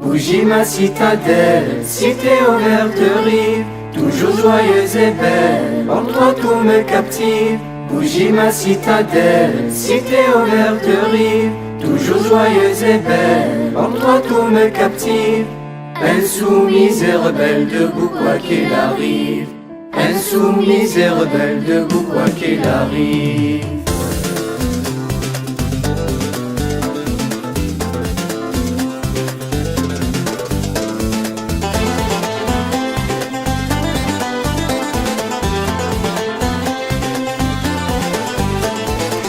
Bougie ma citadelle, cité aux vertes rives, toujours joyeuse et belle, en toi tout me captive. Bougie ma citadelle, cité aux vertes rives, toujours joyeuse et belle, en toi tout me captive. Insoumise et rebelle debout quoi qu'il arrive, insoumise et rebelle debout quoi qu'il arrive.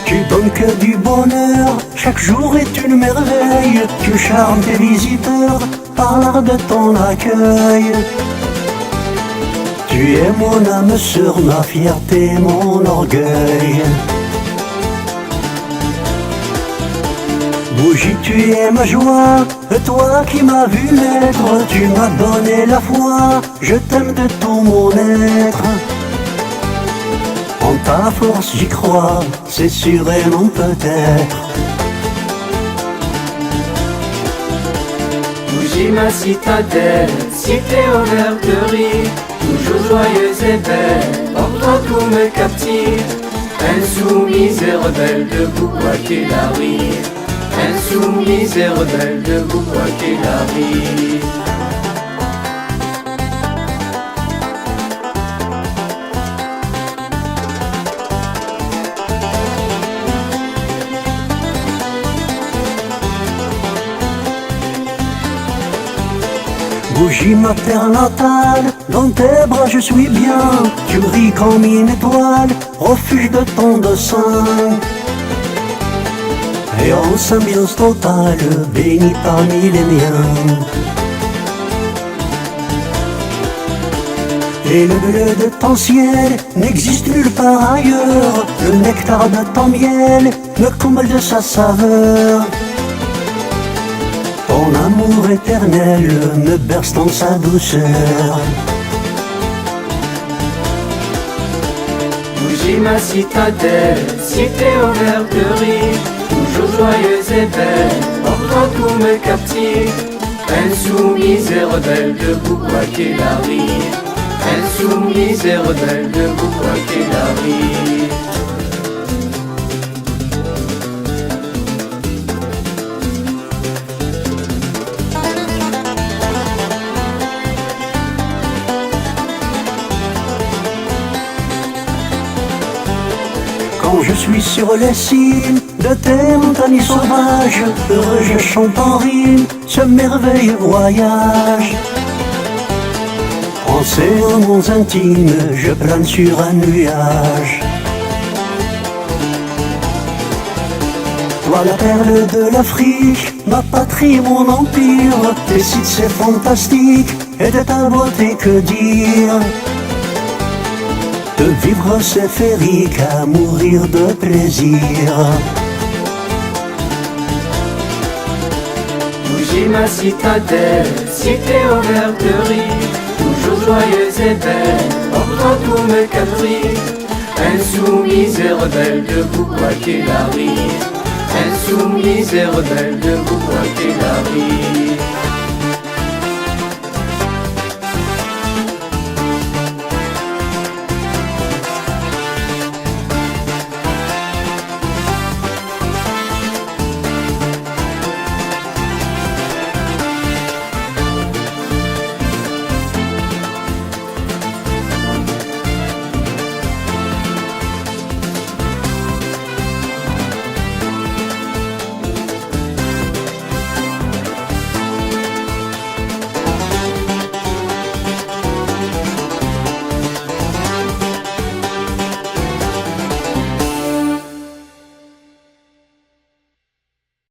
Tu donnes que du bonheur, chaque jour est une merveille. Tu charmes tes visiteurs par l'art de ton accueil. Tu es mon âme sœur, ma fierté, mon orgueil. Bougie, tu es ma joie, toi qui m'as vu naître. Tu m'as donné la foi, je t'aime de tout mon être. En ta force j'y crois, c'est sûr et non peut-être. Bougie ma citadelle, cité aux vertes rives, toujours joyeuse et belle, en toi tout me captive. Insoumise et rebelle debout quoi qu'il arrive, insoumise et rebelle debout quoi qu'il arrive. Bougie ma terre natale, dans tes bras je suis bien. Tu brilles comme une étoile, refuge de ton dessein. Et en symbiose totale, béni parmi les miens. Et le bleu de ton ciel n'existe nulle part ailleurs. Le nectar de ton miel me comble de sa saveur. Ton amour éternel me berce dans sa douceur. Bougie ma citadelle, cité aux vertes rives, toujours joyeuse et belle, en toi tout me captive. Insoumise et rebelle debout quoi qu'il arrive, insoumise et rebelle debout quoi qu'il arrive. Quand je suis sur les cimes de tes montagnes sauvages, heureux je chante en rime ce merveilleux voyage. En ces moments intimes, je plane sur un nuage. Toi la perle de l'Afrique, ma patrie, mon empire. Tes sites c'est fantastique, et de ta beauté que dire. De vivre c'est féerique, à mourir de plaisir. Bougie ma citadelle, cité aux vertes rives, toujours joyeuse et belle, en toi tout me captive. Insoumise et rebelle debout quoi qu'il arrive, insoumise et rebelle debout quoi qu'il arrive.